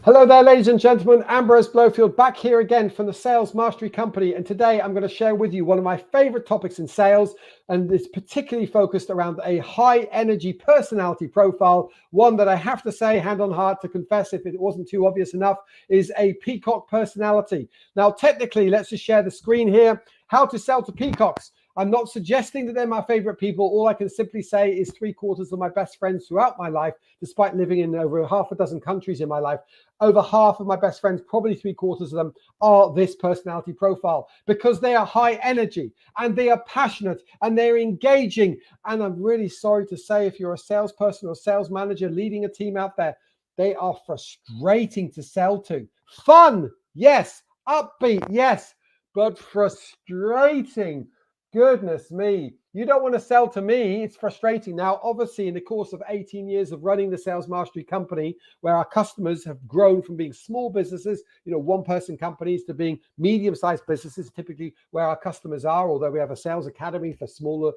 Hello there, ladies and gentlemen. Ambrose Blowfield back here again from the Sales Mastery Company. And today I'm going to share with you one of my favorite topics in sales. And it's particularly focused around a high energy personality profile. One that I have to say, hand on heart, to confess, if it wasn't too obvious enough, is a peacock personality. Now, technically, let's just share the screen here. How to sell to peacocks. I'm not suggesting that they're my favorite people. All I can simply say is 3/4 of my best friends throughout my life, despite living in over half a dozen countries in my life, over half of my best friends, probably 3/4 of them, are this personality profile because they are high energy and they are passionate and they're engaging. And I'm really sorry to say, if you're a salesperson or a sales manager leading a team out there, they are frustrating to sell to. Fun, yes. Upbeat, yes. But frustrating. Goodness me, you don't want to sell to me. It's frustrating. Now, obviously, in the course of 18 years of running the Sales Mastery Company, where our customers have grown from being small businesses, one-person companies, to being medium-sized businesses, typically where our customers are, although we have a sales academy for small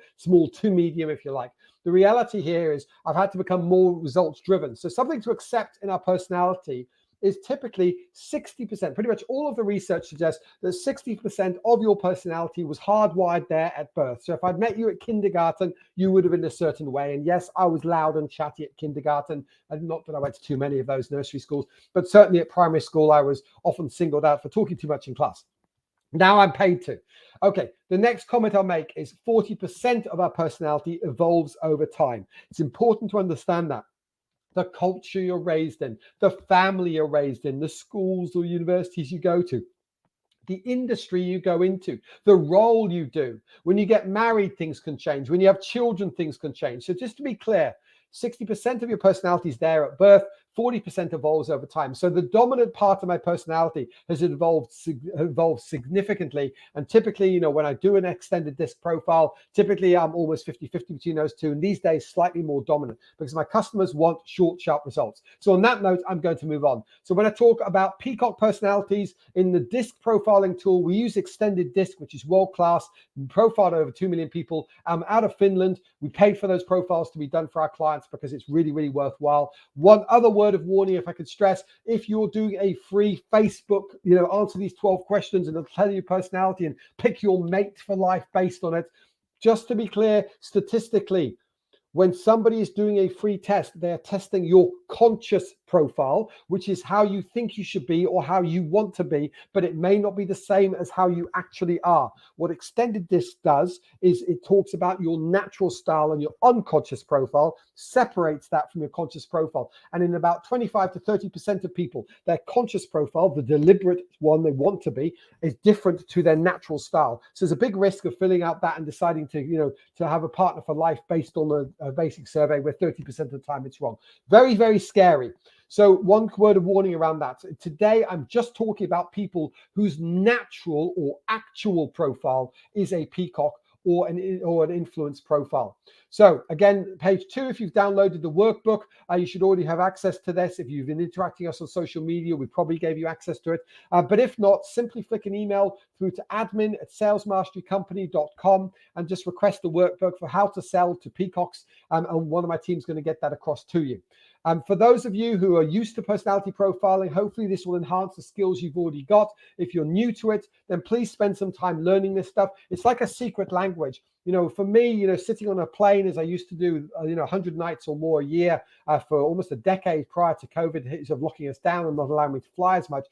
to medium, if you like. The reality here is I've had to become more results-driven. So something to accept in our personality is typically 60%. Pretty much all of the research suggests that 60% of your personality was hardwired there at birth. So if I'd met you at kindergarten, you would have been a certain way. And yes, I was loud and chatty at kindergarten. And not that I went to too many of those nursery schools, but certainly at primary school, I was often singled out for talking too much in class. Now I'm paid to. Okay, the next comment I'll make is 40% of our personality evolves over time. It's important to understand that. The culture you're raised in, the family you're raised in, the schools or universities you go to, the industry you go into, the role you do. When you get married, things can change. When you have children, things can change. So just to be clear, 60% of your personality is there at birth, 40% evolves over time. So the dominant part of my personality has evolved significantly. And typically, when I do an extended disc profile, typically I'm almost 50-50 between those two. And these days, slightly more dominant because my customers want short, sharp results. So on that note, I'm going to move on. So when I talk about peacock personalities in the disc profiling tool, we use extended disc, which is world-class, profiled over 2 million people out of Finland. We paid for those profiles to be done for our clients because it's really, really worthwhile. One other word of warning, if I could stress, if you're doing a free Facebook, answer these 12 questions and it'll tell you personality and pick your mate for life based on it. Just to be clear, statistically, when somebody is doing a free test, they are testing your conscious profile, which is how you think you should be or how you want to be, but it may not be the same as how you actually are. What extended disc does is it talks about your natural style and your unconscious profile, separates that from your conscious profile. And in about 25 to 30% of people, their conscious profile, the deliberate one they want to be, is different to their natural style. So there's a big risk of filling out that and deciding to have a partner for life based on a basic survey where 30% of the time it's wrong. Very, very scary. So one word of warning around that. Today, I'm just talking about people whose natural or actual profile is a peacock or an influence profile. So again, page 2, if you've downloaded the workbook, you should already have access to this. If you've been interacting with us on social media, we probably gave you access to it. But if not, simply flick an email through to admin@salesmasterycompany.com and just request the workbook for how to sell to peacocks. And one of my team's going to get that across to you. For those of you who are used to personality profiling, hopefully this will enhance the skills you've already got. If you're new to it, then please spend some time learning this stuff. It's like a secret language. For me, sitting on a plane as I used to do, 100 nights or more a year for almost a decade prior to COVID sort of locking us down and not allowing me to fly as much.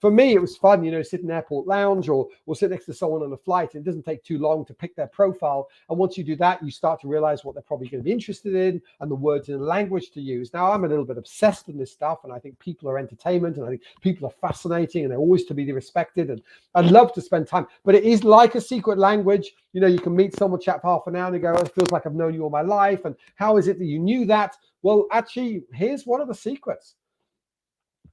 For me, it was fun, sit in airport lounge or sit next to someone on a flight. It doesn't take too long to pick their profile. And once you do that, you start to realize what they're probably going to be interested in and the words and language to use. Now, I'm a little bit obsessed with this stuff, and I think people are entertainment, and I think people are fascinating, and they're always to be respected. And I'd love to spend time, but it is like a secret language. You can meet someone, chat for half an hour and go, it feels like I've known you all my life. And how is it that you knew that? Well, actually, here's one of the secrets.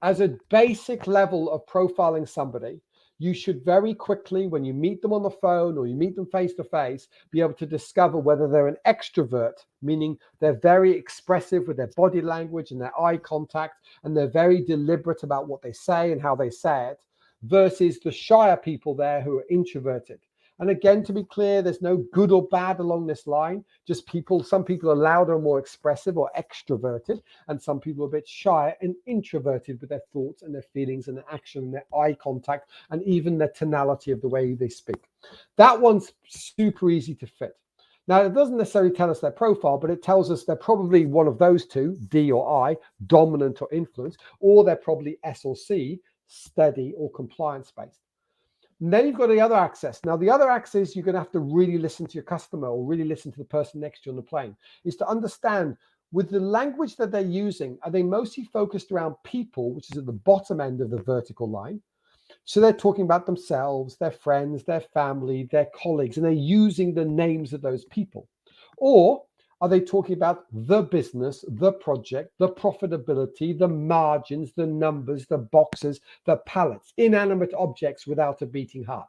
As a basic level of profiling somebody, you should very quickly, when you meet them on the phone or you meet them face to face, be able to discover whether they're an extrovert, meaning they're very expressive with their body language and their eye contact, and they're very deliberate about what they say and how they say it, versus the shyer people there who are introverted. And again, to be clear, there's no good or bad along this line. Just people, some people are louder and more expressive or extroverted, and some people are a bit shy and introverted with their thoughts and their feelings and their action and their eye contact and even their tonality of the way they speak. That one's super easy to fit. Now, it doesn't necessarily tell us their profile, but it tells us they're probably one of those two, D or I, dominant or influence, or they're probably S or C, steady or compliance-based. And then you've got the other axis. Now, the other axis, you're going to have to really listen to your customer or really listen to the person next to you on the plane, is to understand with the language that they're using, are they mostly focused around people, which is at the bottom end of the vertical line? So they're talking about themselves, their friends, their family, their colleagues, and they're using the names of those people. Or are they talking about the business, the project, the profitability, the margins, the numbers, the boxes, the pallets, inanimate objects without a beating heart?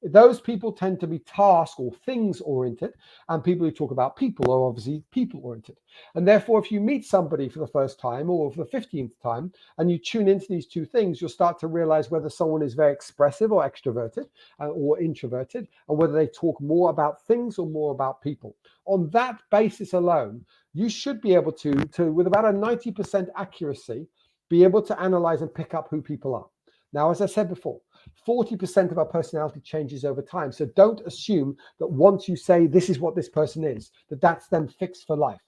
Those people tend to be task or things oriented, and people who talk about people are obviously people oriented. And therefore, if you meet somebody for the first time or for the 15th time and you tune into these two things, you'll start to realize whether someone is very expressive or extroverted or introverted, and whether they talk more about things or more about people. On that basis alone, you should be able to with about a 90% accuracy, be able to analyze and pick up who people are. Now, as I said before, 40% of our personality changes over time. So don't assume that once you say this is what this person is, that that's them fixed for life.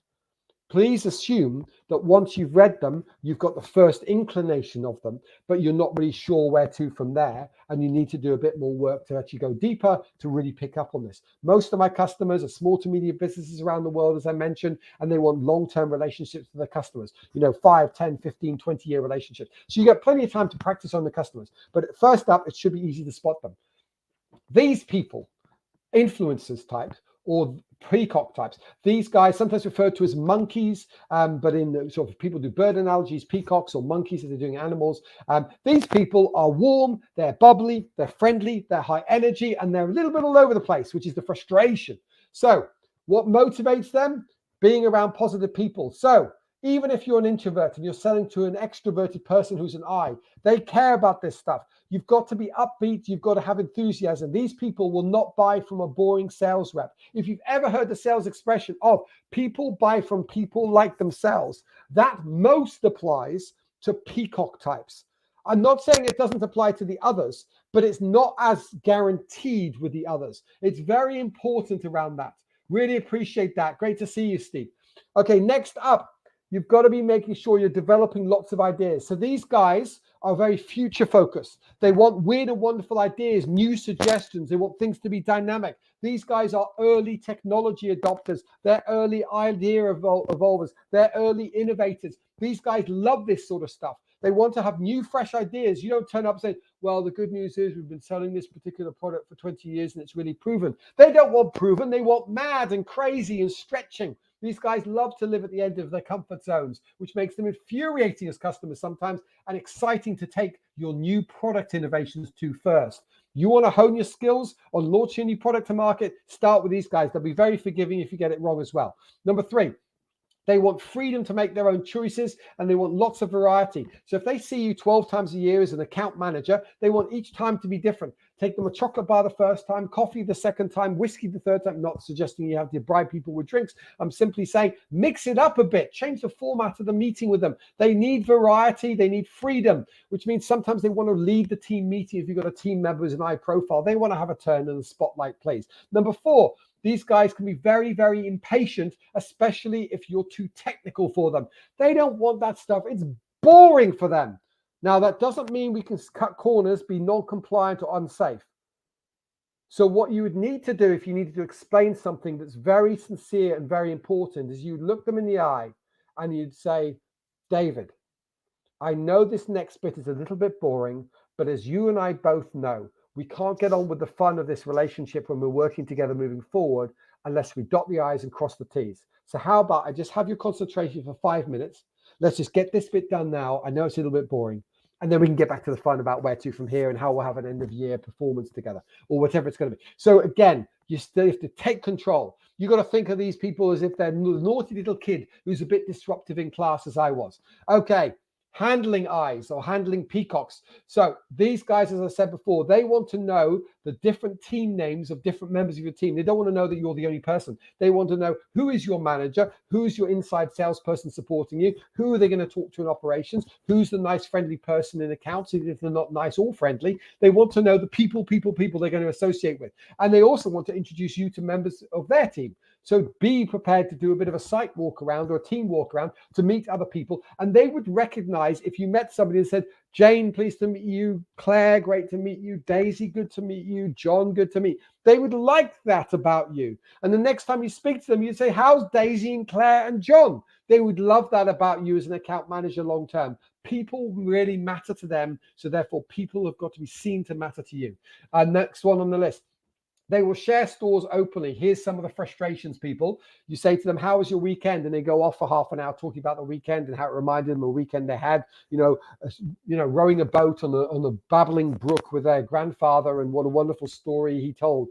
Please assume that once you've read them, you've got the first inclination of them, but you're not really sure where to from there. And you need to do a bit more work to actually go deeper to really pick up on this. Most of my customers are small to medium businesses around the world, as I mentioned, and they want long-term relationships with their customers, 5, 10, 15, 20-year relationships. So you get plenty of time to practice on the customers. But first up, it should be easy to spot them. These people, influencers types, or peacock types. These guys sometimes referred to as monkeys, but in the sort of people do bird analogies, peacocks or monkeys if they're doing animals. These people are warm, they're bubbly, they're friendly, they're high energy, and they're a little bit all over the place, which is the frustration. So what motivates them? Being around positive people. So even if you're an introvert and you're selling to an extroverted person who's an I, they care about this stuff. You've got to be upbeat. You've got to have enthusiasm. These people will not buy from a boring sales rep. If you've ever heard the sales expression of people buy from people like themselves, that most applies to peacock types. I'm not saying it doesn't apply to the others, but it's not as guaranteed with the others. It's very important around that. Really appreciate that. Great to see you, Steve. Okay, next up. You've got to be making sure you're developing lots of ideas. So these guys are very future focused. They want weird and wonderful ideas, new suggestions. They want things to be dynamic. These guys are early technology adopters. They're early idea evolvers. They're early innovators. These guys love this sort of stuff. They want to have new, fresh ideas. You don't turn up and say, well, the good news is we've been selling this particular product for 20 years and it's really proven. They don't want proven. They want mad and crazy and stretching. These guys love to live at the end of their comfort zones, which makes them infuriating as customers sometimes and exciting to take your new product innovations to first. You want to hone your skills on launching a new product to market? Start with these guys. They'll be very forgiving if you get it wrong as well. Number 3. They want freedom to make their own choices and they want lots of variety. So if they see you 12 times a year as an account manager, they want each time to be different. Take them a chocolate bar the first time, coffee the second time, whiskey the third time. Not suggesting you have to bribe people with drinks. I'm simply saying mix it up a bit. Change the format of the meeting with them. They need variety. They need freedom, which means sometimes they want to lead the team meeting. If you've got a team member who's an I profile, they want to have a turn and the spotlight plays. Number 4. These guys can be very, very impatient, especially if you're too technical for them. They don't want that stuff. It's boring for them. Now, that doesn't mean we can cut corners, be non-compliant or unsafe. So what you would need to do if you needed to explain something that's very sincere and very important is you'd look them in the eye and you'd say, David, I know this next bit is a little bit boring, but as you and I both know, we can't get on with the fun of this relationship when we're working together moving forward unless we dot the I's and cross the T's. So how about I just have your concentration for 5 minutes. Let's just get this bit done now. I know it's a little bit boring. And then we can get back to the fun about where to from here and how we'll have an end of year performance together or whatever it's going to be. So again, you still have to take control. You got to think of these people as if they're a naughty little kid who's a bit disruptive in class as I was. Okay. handling eyes or handling peacocks. So these guys, as I said before, they want to know the different team names of different members of your team. They don't want to know that you're the only person. They want to know who is your manager, who's your inside salesperson supporting you, who are they going to talk to in operations, who's the nice friendly person in accounts, even if they're not nice or friendly. They want to know the people they're going to associate with. And they also want to introduce you to members of their team. So be prepared to do a bit of a site walk around or a team walk around to meet other people. And they would recognize if you met somebody and said, Jane, pleased to meet you. Claire, great to meet you. Daisy, good to meet you. John, good to meet. They would like that about you. And the next time you speak to them, you say, how's Daisy and Claire and John? They would love that about you as an account manager long term. People really matter to them. So therefore, people have got to be seen to matter to you. Next one on the list. They will share stores openly. Here's some of the frustrations, people. You say to them, how was your weekend? And they go off for half an hour talking about the weekend and how it reminded them of a weekend they had, rowing a boat on a babbling brook with their grandfather, and what a wonderful story he told.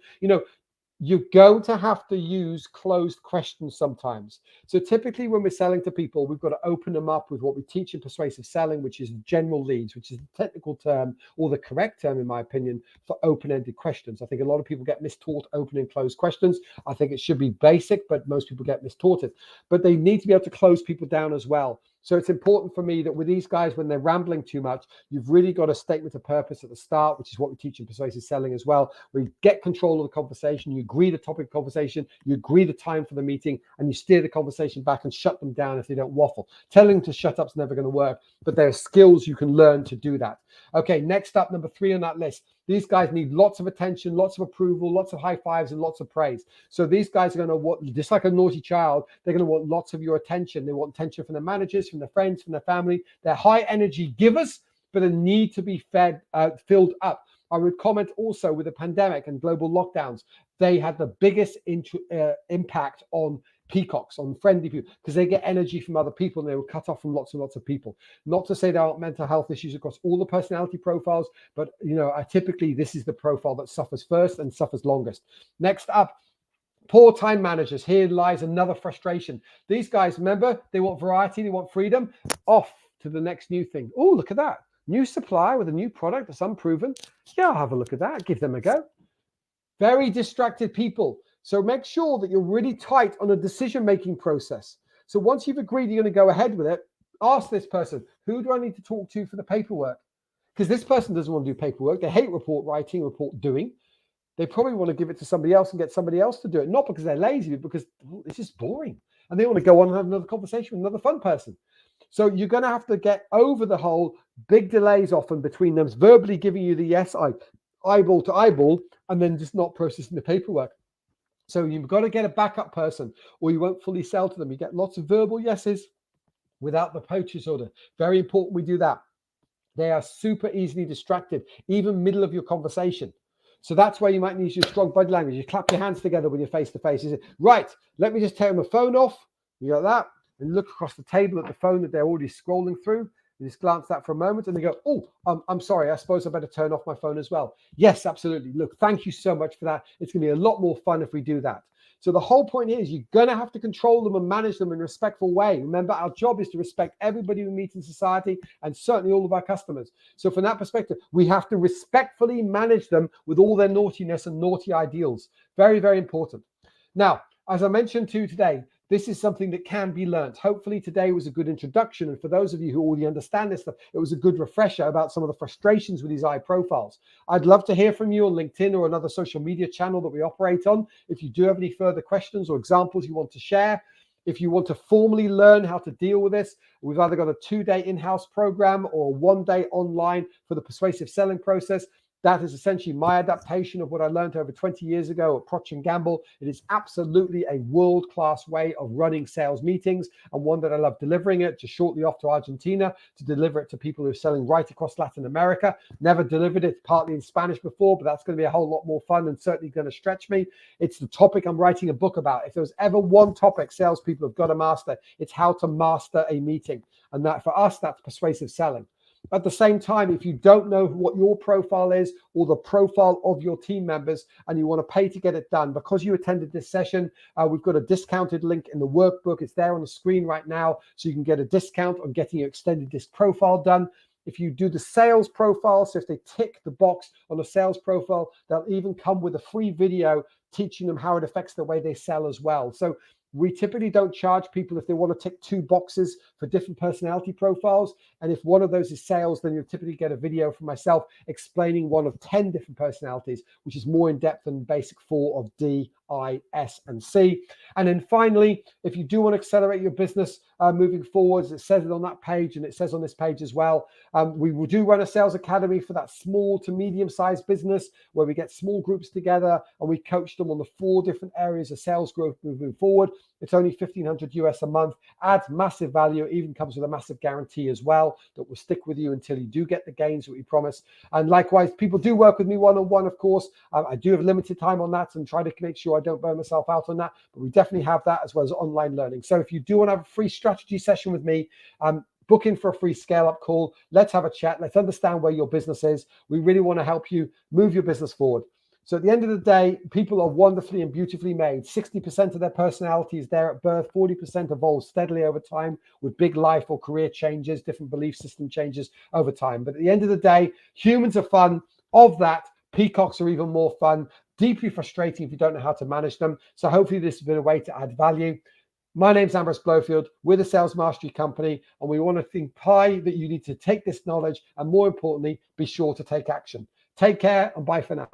You're going to have to use closed questions sometimes. So typically when we're selling to people, we've got to open them up with what we teach in persuasive selling, which is general leads, which is the technical term or the correct term, in my opinion, for open-ended questions. I think a lot of people get mistaught open and closed questions. I think it should be basic, but most people get mistaught it. But they need to be able to close people down as well. So it's important for me that with these guys, when they're rambling too much, you've really got a statement of purpose at the start, which is what we teach in persuasive selling as well. We get control of the conversation, you agree the topic of conversation, you agree the time for the meeting, and you steer the conversation back and shut them down if they don't waffle. Telling them to shut up is never going to work, but there are skills you can learn to do that. Okay, next up, number 3 on that list. These guys need lots of attention, lots of approval, lots of high fives, and lots of praise. So these guys are going to want, just like a naughty child, they're going to want lots of your attention. They want attention from their managers, from their friends, from their family. They're high energy givers, but they need to be filled up. I would comment also with the pandemic and global lockdowns, they had the biggest impact on peacocks, on friendly people, because they get energy from other people and they were cut off from lots and lots of people. Not to say there aren't mental health issues across all the personality profiles, but typically this is the profile that suffers first and suffers longest. Next up, poor time managers. Here lies another frustration. These guys, remember, they want variety, they want freedom. Off to the next new thing. Oh, look at that. New supplier with a new product that's unproven. Yeah, I'll have a look at that. Give them a go. Very distracted people. So make sure that you're really tight on a decision-making process. So once you've agreed you're going to go ahead with it, ask this person, who do I need to talk to for the paperwork? Because this person doesn't want to do paperwork. They hate report writing, report doing. They probably want to give it to somebody else and get somebody else to do it. Not because they're lazy, but because it's just boring. And they want to go on and have another conversation with another fun person. So you're going to have to get over the whole big delays often between them verbally giving you the yes, eyeball to eyeball, and then just not processing the paperwork. So you've got to get a backup person or you won't fully sell to them. You get lots of verbal yeses without the purchase order. Very important we do that. They are super easily distracted, even middle of your conversation. So that's where you might use your strong body language. You clap your hands together when you're face to face. You say, right, let me just turn my phone off. You got that? And look across the table at the phone that they're already scrolling through. You just glance at that for a moment and they go, oh, I'm sorry, I suppose I better turn off my phone as well. Yes, absolutely. Look, thank you so much for that. It's going to be a lot more fun if we do that. So the whole point is you're going to have to control them and manage them in a respectful way. Remember, our job is to respect everybody we meet in society and certainly all of our customers. So from that perspective, we have to respectfully manage them with all their naughtiness and naughty ideals. Very, very important. Now, as I mentioned to you today, this is something that can be learned. Hopefully today was a good introduction. And for those of you who already understand this stuff, it was a good refresher about some of the frustrations with these eye profiles. I'd love to hear from you on LinkedIn or another social media channel that we operate on. If you do have any further questions or examples you want to share, if you want to formally learn how to deal with this, we've either got a 2-day in-house program or a 1-day online for the persuasive selling process. That is essentially my adaptation of what I learned over 20 years ago at Procter & Gamble. It is absolutely a world-class way of running sales meetings and one that I love delivering it just shortly off to Argentina to deliver it to people who are selling right across Latin America. Never delivered it partly in Spanish before, but that's going to be a whole lot more fun and certainly going to stretch me. It's the topic I'm writing a book about. If there's ever one topic salespeople have got to master, it's how to master a meeting. And that for us, that's persuasive selling. At the same time, if you don't know what your profile is or the profile of your team members and you want to pay to get it done, because you attended this session, we've got a discounted link in the workbook. It's there on the screen right now, so you can get a discount on getting your extended disc profile done. If you do the sales profile, so if they tick the box on a sales profile, they'll even come with a free video teaching them how it affects the way they sell as well. So we typically don't charge people if they want to tick 2 boxes for different personality profiles. And if one of those is sales, then you'll typically get a video from myself explaining one of 10 different personalities, which is more in depth than the basic 4 of D, I, S, and C. And then finally, if you do want to accelerate your business moving forwards, it says it on that page and it says on this page as well. We will do run a sales academy for that small to medium-sized business where we get small groups together and we coach them on the 4 different areas of sales growth moving forward. It's only $1,500 US a month, adds massive value, it even comes with a massive guarantee as well that will stick with you until you do get the gains that we promise. And likewise, people do work with me one-on-one, of course. I do have limited time on that and try to make sure I don't burn myself out on that, but we definitely have that as well as online learning. So if you do want to have a free strategy session with me, book in for a free scale-up call. Let's have a chat. Let's understand where your business is. We really want to help you move your business forward. So at the end of the day, people are wonderfully and beautifully made. 60% of their personality is there at birth. 40% evolves steadily over time with big life or career changes, different belief system changes over time. But at the end of the day, humans are fun. Of that, peacocks are even more fun, deeply frustrating if you don't know how to manage them. So hopefully this has been a way to add value. My name's Ambrose Blowfield. We're the Sales Mastery Company, and we want to imply that you need to take this knowledge and, more importantly, be sure to take action. Take care and bye for now.